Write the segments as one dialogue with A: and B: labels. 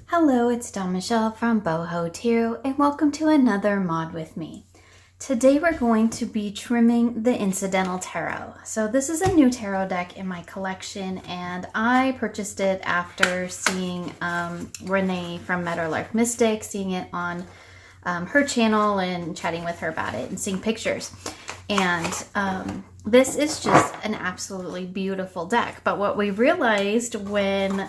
A: Hello, it's Dawn Michelle from Boho Tarot, and welcome to another mod with me. Today we're going to be trimming the Incidental Tarot. So this is a new tarot deck in my collection, and I purchased it after seeing Renee from Meadow Lark Mystic, seeing it on her channel and chatting with her about it and seeing pictures. And this is just an absolutely beautiful deck. But what we realized when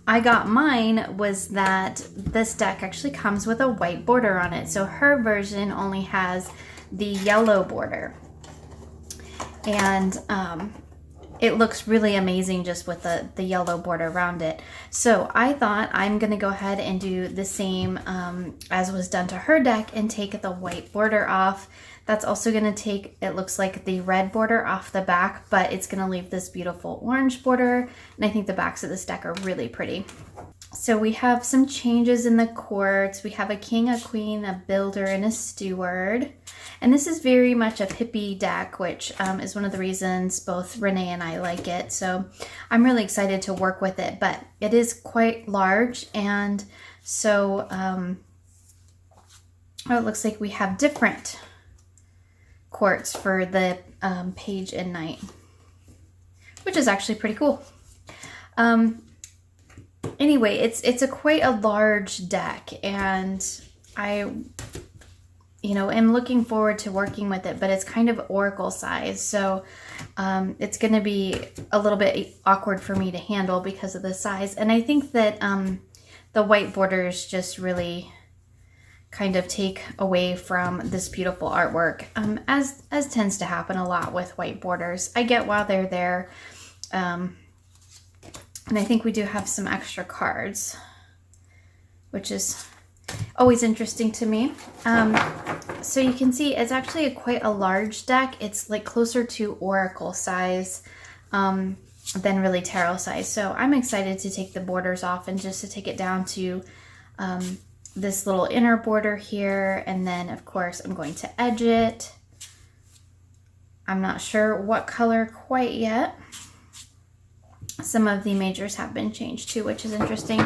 A: I got mine was that this deck actually comes with a white border on it. So her version only has the yellow border. And it looks really amazing just with the yellow border around it. So I thought I'm going to go ahead and do the same as was done to her deck and take the white border off. That's also going to take, it looks like, the red border off the back, but it's going to leave this beautiful orange border. And I think the backs of this deck are really pretty. So we have some changes in the quartz. We have a king, a queen, a builder, and a steward. And this is very much a hippie deck, which is one of the reasons both Renee and I like it. So I'm really excited to work with it, but it is quite large. And so it looks like we have different quartz for the page and night, which is actually pretty cool. Anyway, it's quite a large deck, and I am looking forward to working with it, but it's kind of oracle size, so it's going to be a little bit awkward for me to handle because of the size. And I think that the white borders just really kind of take away from this beautiful artwork, as tends to happen a lot with white borders. I get why they're there, and I think we do have some extra cards, which is always interesting to me. So you can see it's actually quite a large deck. It's like closer to oracle size than really tarot size. So I'm excited to take the borders off and just to take it down to this little inner border here, and then of course I'm going to edge it. I'm not sure what color quite yet. Some of the majors have been changed too, which is interesting.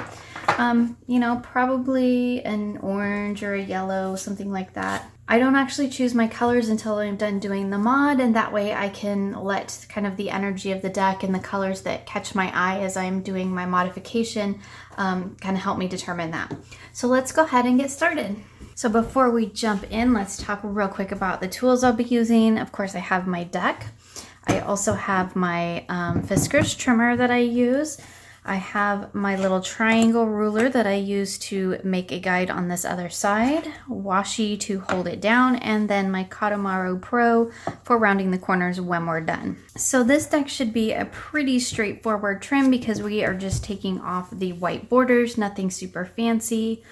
A: Probably an orange or a yellow, something like that. I don't actually choose my colors until I'm done doing the mod, and that way I can let kind of the energy of the deck and the colors that catch my eye as I'm doing my modification kind of help me determine that. So let's go ahead and get started. So before we jump in, let's talk real quick about the tools I'll be using. Of course, I have my deck. I also have my Fiskars trimmer that I use. I have my little triangle ruler that I use to make a guide on this other side, washi to hold it down, and then my Katamaro Pro for rounding the corners when we're done. So this deck should be a pretty straightforward trim because we are just taking off the white borders, nothing super fancy.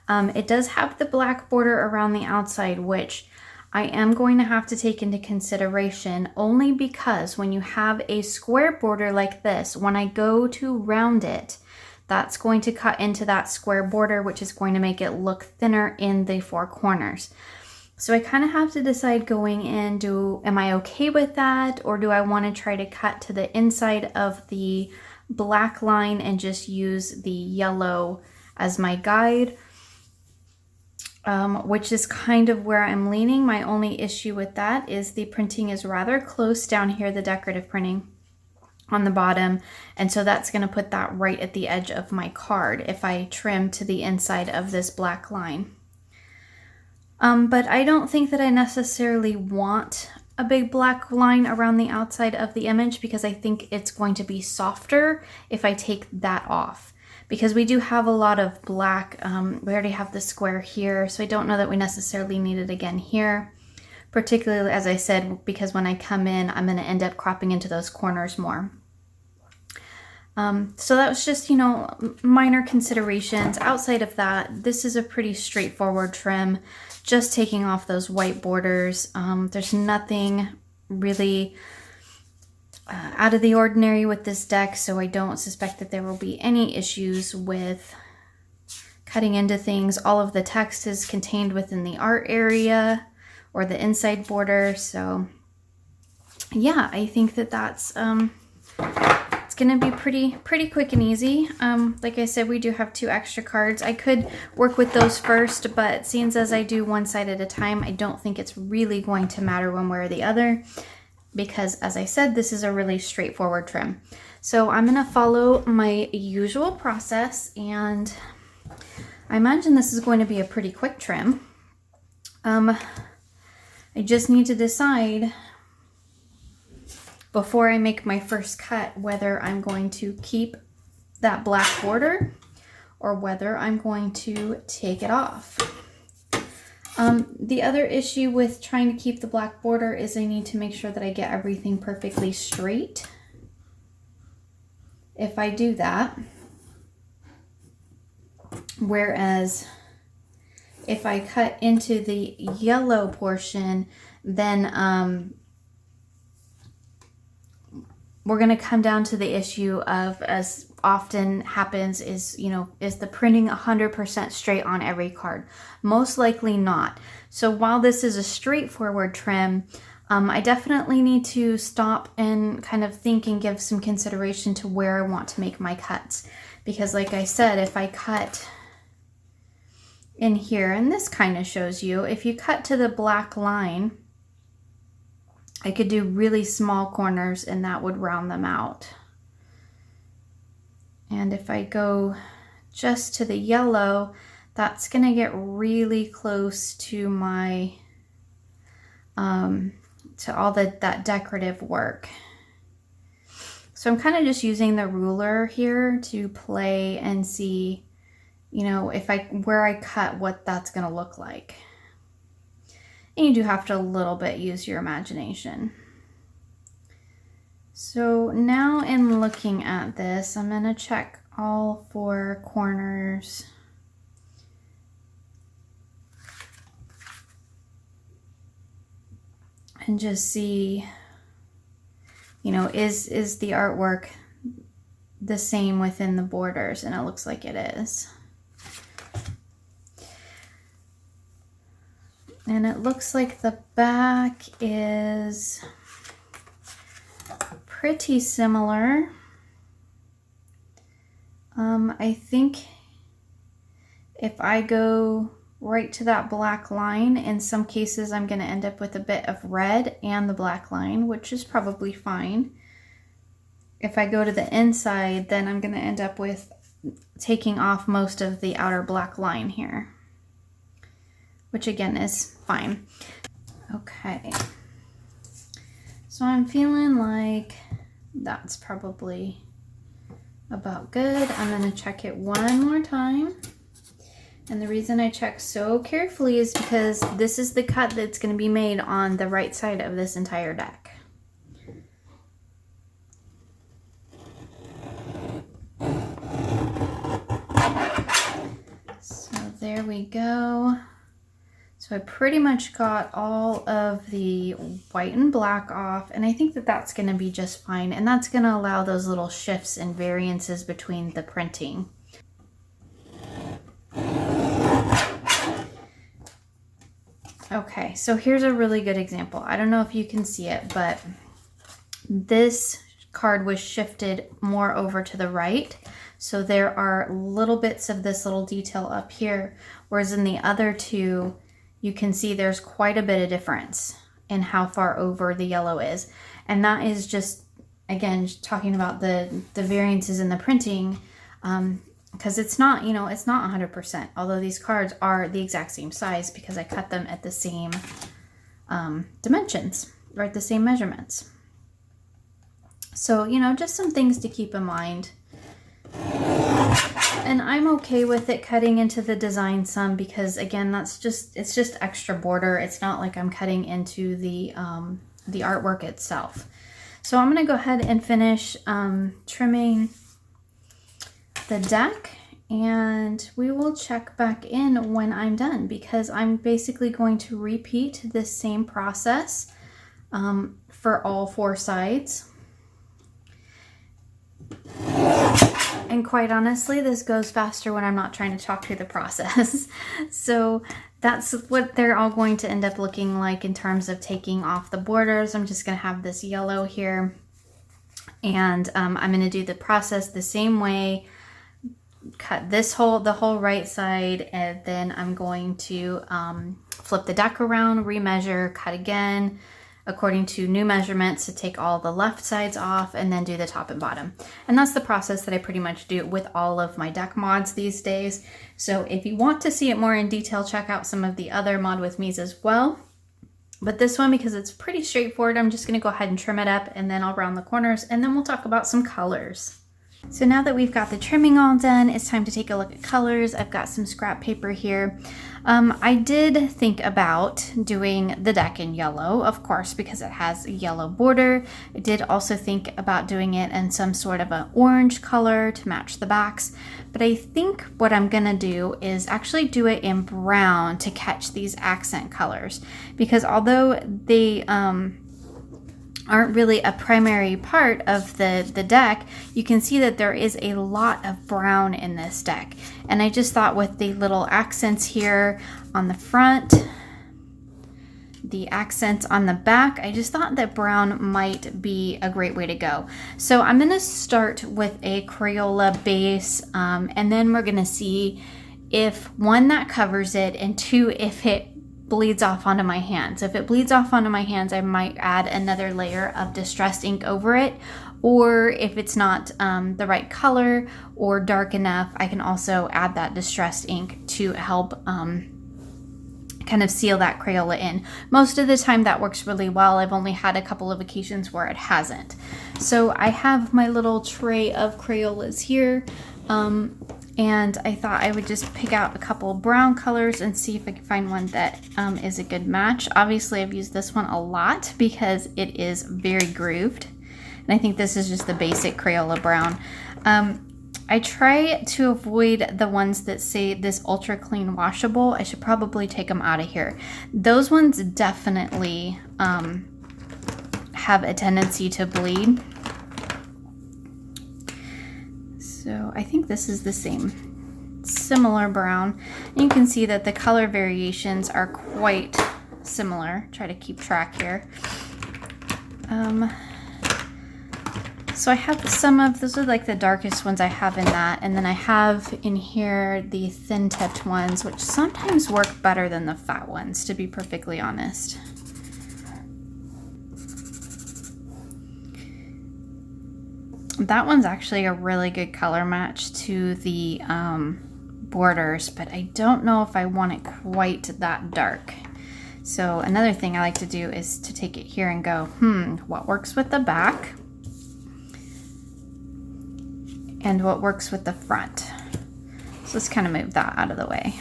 A: It does have the black border around the outside, which I am going to have to take into consideration only because when you have a square border like this, when I go to round it, that's going to cut into that square border, which is going to make it look thinner in the four corners. So I kind of have to decide going in, am I okay with that, or do I want to try to cut to the inside of the black line and just use the yellow as my guide? Which is kind of where I'm leaning. My only issue with that is the printing is rather close down here, the decorative printing on the bottom. And so that's going to put that right at the edge of my card if I trim to the inside of this black line. But I don't think that I necessarily want a big black line around the outside of the image because I think it's going to be softer if I take that off. Because we do have a lot of black, we already have the square here, so I don't know that we necessarily need it again here. Particularly, as I said, because when I come in, I'm going to end up cropping into those corners more. So that was just, minor considerations. Outside of that, this is a pretty straightforward trim, just taking off those white borders. There's nothing really out of the ordinary with this deck, so I don't suspect that there will be any issues with cutting into things. All of the text is contained within the art area or the inside border, so yeah, I think that that's that's gonna be pretty quick and easy. Like I said, we do have 2 extra cards. I could work with those first, but seeing as I do one side at a time, I don't think it's really going to matter one way or the other, because as I said, this is a really straightforward trim. So I'm gonna follow my usual process, and I imagine this is going to be a pretty quick trim. I just need to decide before I make my first cut whether I'm going to keep that black border or whether I'm going to take it off. The other issue with trying to keep the black border is I need to make sure that I get everything perfectly straight. If I do that, whereas if I cut into the yellow portion, then we're going to come down to the issue of, as often happens, is, you know, is the printing 100% straight on every card? Most likely not. So while this is a straightforward trim, I definitely need to stop and kind of think and give some consideration to where I want to make my cuts. Because like I said, if I cut in here, and this kind of shows you, if you cut to the black line, I could do really small corners and that would round them out. And if I go just to the yellow, that's gonna get really close to my, to all that decorative work. So I'm kind of just using the ruler here to play and see, you know, if where I cut, what that's gonna look like. And you do have to a little bit use your imagination. So now in looking at this, I'm gonna check all 4 corners. And just see, you know, is the artwork the same within the borders? And it looks like it is. And it looks like the back is pretty similar. I think if I go right to that black line, in some cases I'm going to end up with a bit of red and the black line, which is probably fine. If I go to the inside, then I'm going to end up with taking off most of the outer black line here, which again is fine. Okay, so I'm feeling like that's probably about good. I'm gonna check it one more time. And the reason I check so carefully is because this is the cut that's gonna be made on the right side of this entire deck. So there we go. So I pretty much got all of the white and black off, and I think that that's going to be just fine, and that's going to allow those little shifts and variances between the printing. Okay, so here's a really good example. I don't know if you can see it, but this card was shifted more over to the right. So there are little bits of this little detail up here, whereas in the other two, you can see there's quite a bit of difference in how far over the yellow is. And that is just, again, talking about the variances in the printing, because it's not, you know, it's not 100%, although these cards are the exact same size because I cut them at the same dimensions, or at the same measurements. So, you know, just some things to keep in mind. And I'm okay with it cutting into the design some, because again, that's just, it's just extra border. It's not like I'm cutting into the artwork itself. So I'm going to go ahead and finish trimming the deck, and we will check back in when I'm done, because I'm basically going to repeat this same process for all 4 sides. And quite honestly, this goes faster when I'm not trying to talk through the process. So that's what they're all going to end up looking like in terms of taking off the borders. I'm just going to have this yellow here. And I'm going to do the process the same way. Cut the whole right side, and then I'm going to flip the deck around, remeasure, cut again according to new measurements to take all the left sides off, and then do the top and bottom. And that's the process that I pretty much do with all of my deck mods these days. So if you want to see it more in detail, check out some of the other Mod With Me's as well. But this one, because it's pretty straightforward, I'm just going to go ahead and trim it up, and then I'll round the corners, and then we'll talk about some colors. So now that we've got the trimming all done, it's time to take a look at colors. I've got some scrap paper here. I did think about doing the deck in yellow, of course, because it has a yellow border. I did also think about doing it in some sort of an orange color to match the backs. But I think what I'm gonna do is actually do it in brown to catch these accent colors. Because although they aren't really a primary part of the deck, you can see that there is a lot of brown in this deck. And I just thought with the little accents here on the front, the accents on the back, I just thought that brown might be a great way to go. So I'm gonna start with a Crayola base, and then we're gonna see if one, that covers it, and two, if it bleeds off onto my hands. If it bleeds off onto my hands, I might add another layer of distressed ink over it, or if it's not the right color or dark enough, I can also add that distressed ink to help kind of seal that Crayola in. Most of the time that works really well. I've only had a couple of occasions where it hasn't. So I have my little tray of Crayolas here. And I thought I would just pick out a couple brown colors and see if I can find one that is a good match. Obviously, I've used this one a lot because it is very grooved. And I think this is just the basic Crayola brown. I try to avoid the ones that say this ultra clean washable. I should probably take them out of here. Those ones definitely have a tendency to bleed. So I think this is the same, similar brown. And you can see that the color variations are quite similar. Try to keep track here. So I have some of, those are like the darkest ones I have in that. And then I have in here the thin tipped ones, which sometimes work better than the fat ones, to be perfectly honest. That one's actually a really good color match to the borders, but I don't know if I want it quite that dark. So another thing I like to do is to take it here and go, what works with the back and what works with the front? So let's kind of move that out of the way.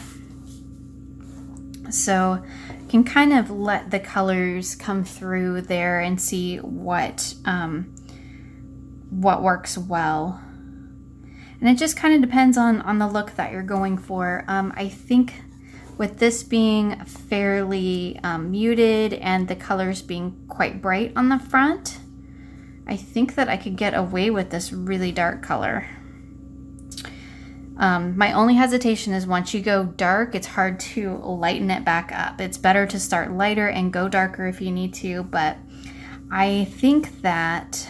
A: So you can kind of let the colors come through there and see what works well. And it just kind of depends on the look that you're going for. I think with this being fairly muted and the colors being quite bright on the front, I think that I could get away with this really dark color. My only hesitation is once you go dark, it's hard to lighten it back up. It's better to start lighter and go darker if you need to, but I think that,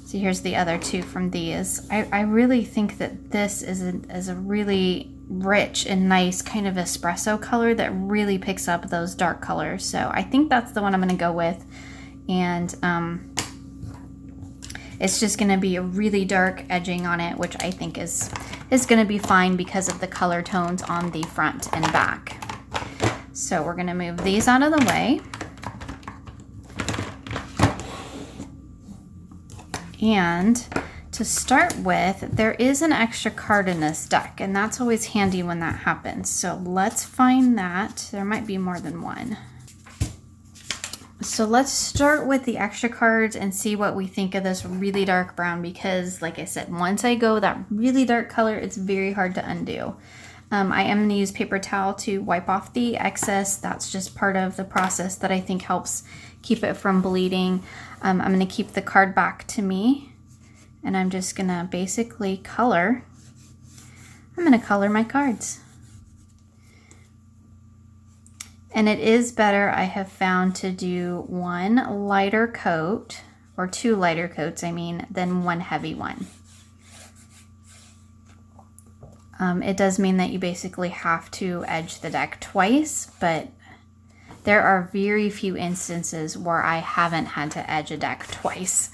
A: see, here's the other two from these. I really think that this is a really rich and nice kind of espresso color that really picks up those dark colors. So I think that's the one I'm going to go with. And it's just going to be a really dark edging on it, which I think is going to be fine because of the color tones on the front and back. So we're going to move these out of the way. And to start with, there is an extra card in this deck, and that's always handy when that happens. So let's find that. There might be more than one. So let's start with the extra cards and see what we think of this really dark brown, because like I said, once I go that really dark color, it's very hard to undo. I am going to use paper towel to wipe off the excess. That's just part of the process that I think helps keep it from bleeding. I'm going to keep the card back to me, and I'm just going to basically color. I'm going to color my cards. And it is better, I have found, to do one lighter coat or 2 lighter coats, I mean, than 1 heavy one. It does mean that you basically have to edge the deck twice, but there are very few instances where I haven't had to edge a deck twice.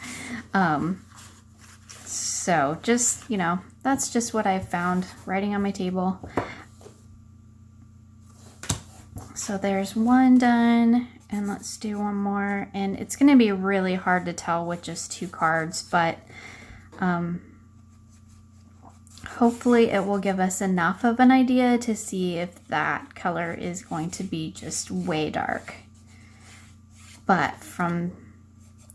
A: So just, you know, that's just what I've found writing on my table. So there's one done, and let's do one more. And it's going to be really hard to tell with just 2 cards, but hopefully it will give us enough of an idea to see if that color is going to be just way dark. But from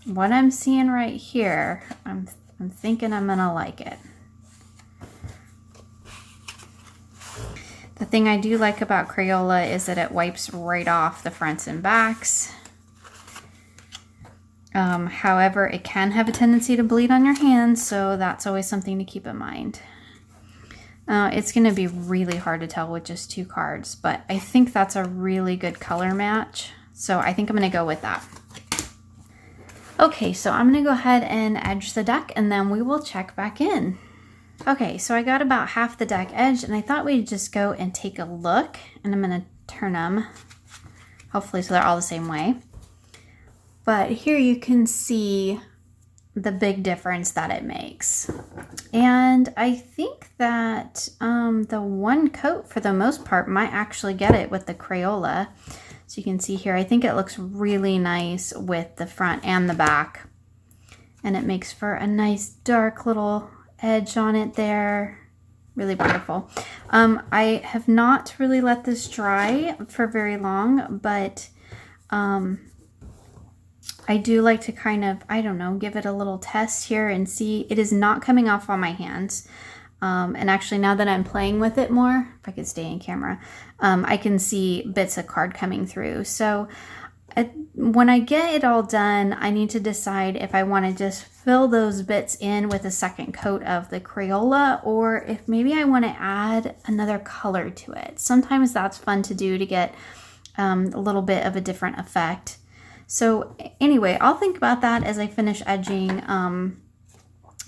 A: what I'm seeing right here, I'm thinking I'm gonna like it. The thing I do like about Crayola is that it wipes right off the fronts and backs. However, it can have a tendency to bleed on your hands, so that's always something to keep in mind. It's going to be really hard to tell with just 2 cards, but I think that's a really good color match, so I think I'm going to go with that. Okay, so I'm going to go ahead and edge the deck, and then we will check back in. Okay, so I got about half the deck edged, and I thought we'd just go and take a look, and I'm going to turn them, hopefully so they're all the same way. But here you can see the big difference that it makes. And I think that the 1 coat for the most part might actually get it with the Crayola. So you can see here, I think it looks really nice with the front and the back. And it makes for a nice dark little edge on it there. Really beautiful. I have not really let this dry for very long, but I do like to kind of, I don't know, give it a little test here and see. It is not coming off on my hands. And actually now that I'm playing with it more, if I could stay in camera, I can see bits of card coming through. So when I get it all done, I need to decide if I want to just fill those bits in with a second coat of the Crayola, or if maybe I want to add another color to it. Sometimes that's fun to do to get a little bit of a different effect. So anyway, I'll think about that as I finish edging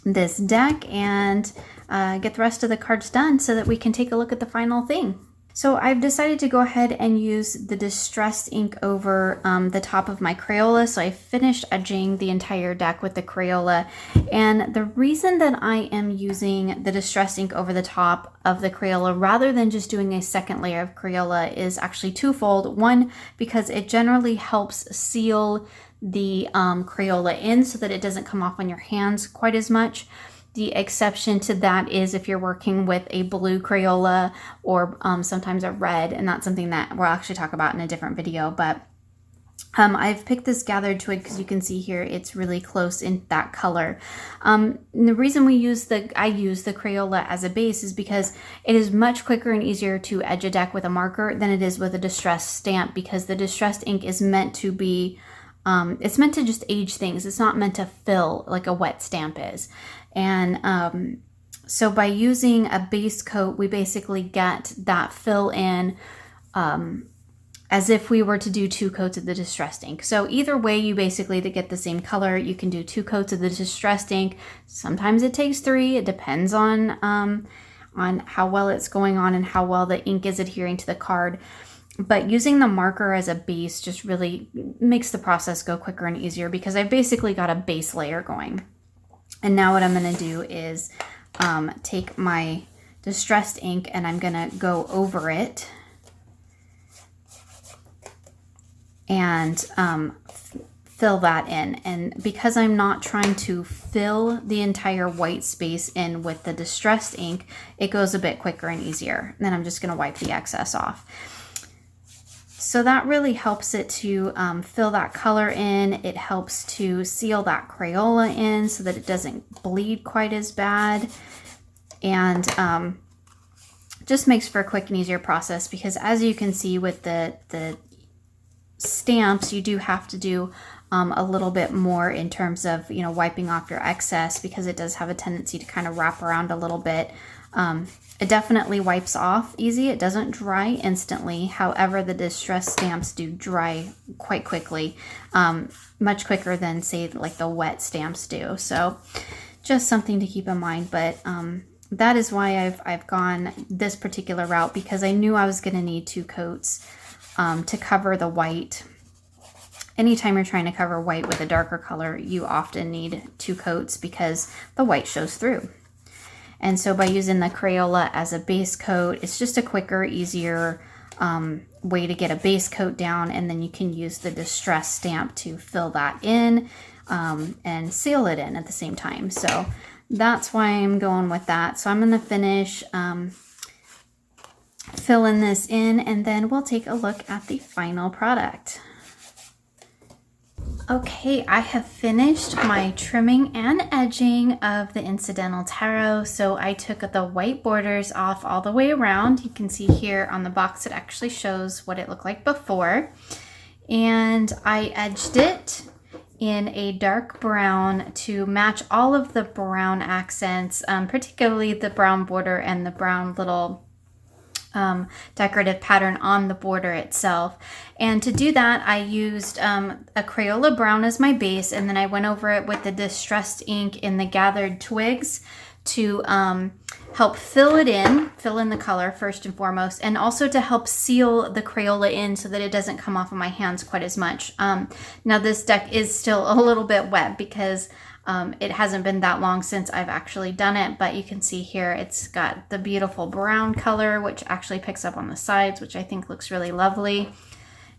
A: this deck and get the rest of the cards done so that we can take a look at the final thing. So I've decided to go ahead and use the distressed ink over the top of my Crayola. So I finished edging the entire deck with the Crayola. And the reason that I am using the distressed ink over the top of the Crayola rather than just doing a second layer of Crayola is actually twofold. One, because it generally helps seal the Crayola in so that it doesn't come off on your hands quite as much. The exception to that is if you're working with a blue Crayola or sometimes a red, and that's something that we'll actually talk about in a different video. But I've picked this gathered twig because you can see here it's really close in that color. And the reason I use the Crayola as a base is because it is much quicker and easier to edge a deck with a marker than it is with a distressed stamp, because the distressed ink is meant to be it's meant to just age things. It's not meant to fill like a wet stamp is. And so by using a base coat, we basically get that fill in as if we were to do 2 coats of the distressed ink. So either way, you basically to get the same color, you can do 2 coats of the distressed ink. Sometimes it takes 3. It depends on how well it's going on and how well the ink is adhering to the card. But using the marker as a base just really makes the process go quicker and easier, because I've basically got a base layer going. And now what I'm going to do is take my distressed ink and I'm going to go over it and fill that in. And because I'm not trying to fill the entire white space in with the distressed ink, it goes a bit quicker and easier. And then I'm just going to wipe the excess off. So that really helps it to fill that color in. It helps to seal that Crayola in so that it doesn't bleed quite as bad. And just makes for a quick and easier process, because as you can see with the stamps, you do have to do a little bit more in terms of, you know, wiping off your excess, because it does have a tendency to kind of wrap around a little bit It definitely wipes off easy. It doesn't dry instantly. However, the distress stamps do dry quite quickly, much quicker than, say, like the wet stamps do. So just something to keep in mind. But that is why I've gone this particular route, because I knew I was going to need 2 coats to cover the white. Anytime you're trying to cover white with a darker color, you often need 2 coats because the white shows through. And so by using the Crayola as a base coat, it's just a quicker, easier way to get a base coat down, and then you can use the distress stamp to fill that in and seal it in at the same time. So that's why I'm going with that. So I'm going to finish filling this in, and then we'll take a look at the final product. Okay, I have finished my trimming and edging of the Incidental Tarot. So I took the white borders off all the way around. You can see here on the box it actually shows what it looked like before. And I edged it in a dark brown to match all of the brown accents, particularly the brown border and the brown little decorative pattern on the border itself. And to do that, I used a Crayola brown as my base, and then I went over it with the distressed ink in the gathered twigs to help fill in the color first and foremost, and also to help seal the Crayola in so that it doesn't come off of my hands quite as much. Now this deck is still a little bit wet because it hasn't been that long since I've actually done it, but you can see here it's got the beautiful brown color, which actually picks up on the sides, which I think looks really lovely.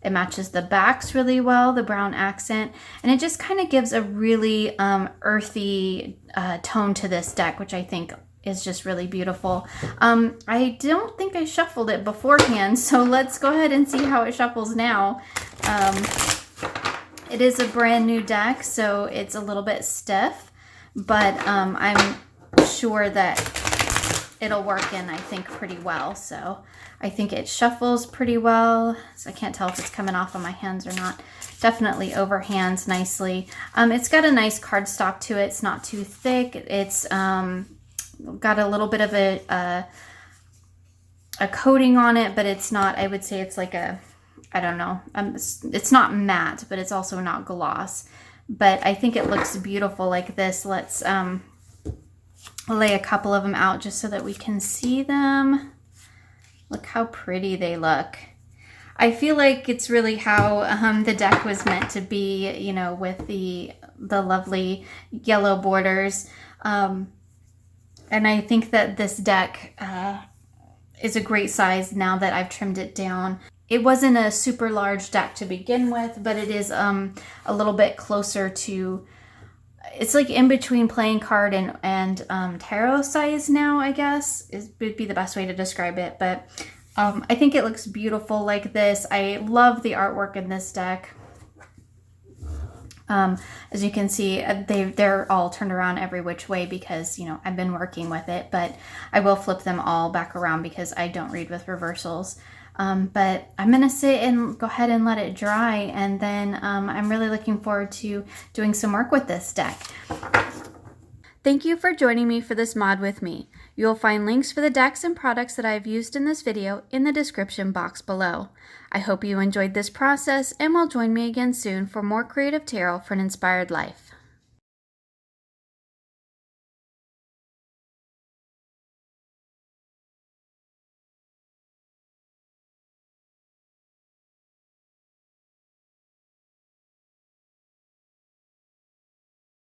A: It matches the backs really well, the brown accent, and it just kind of gives a really earthy tone to this deck, which I think is just really beautiful. I don't think I shuffled it beforehand, so let's go ahead and see how it shuffles now. It is a brand new deck, so it's a little bit stiff, but I'm sure that it'll work in, I think, pretty well. So I think it shuffles pretty well. So I can't tell if it's coming off of my hands or not. Definitely overhands nicely. It's got a nice cardstock to it. It's not too thick. It's got a little bit of a coating on it, but it's not, I would say it's like a, I don't know, it's not matte, but it's also not gloss. But I think it looks beautiful like this. Let's lay a couple of them out just so that we can see them. Look how pretty they look. I feel like it's really how the deck was meant to be, you know, with the lovely yellow borders. And I think that this deck is a great size now that I've trimmed it down. It wasn't a super large deck to begin with, but it is a little bit closer to, it's like in between playing card and tarot size now, I guess, would be the best way to describe it. But I think it looks beautiful like this. I love the artwork in this deck. As you can see, they're all turned around every which way because, you know, I've been working with it, but I will flip them all back around because I don't read with reversals. But I'm going to sit and go ahead and let it dry, and then I'm really looking forward to doing some work with this deck. Thank you for joining me for this mod with me. You will find links for the decks and products that I have used in this video in the description box below. I hope you enjoyed this process and will join me again soon for more creative tarot for an inspired life.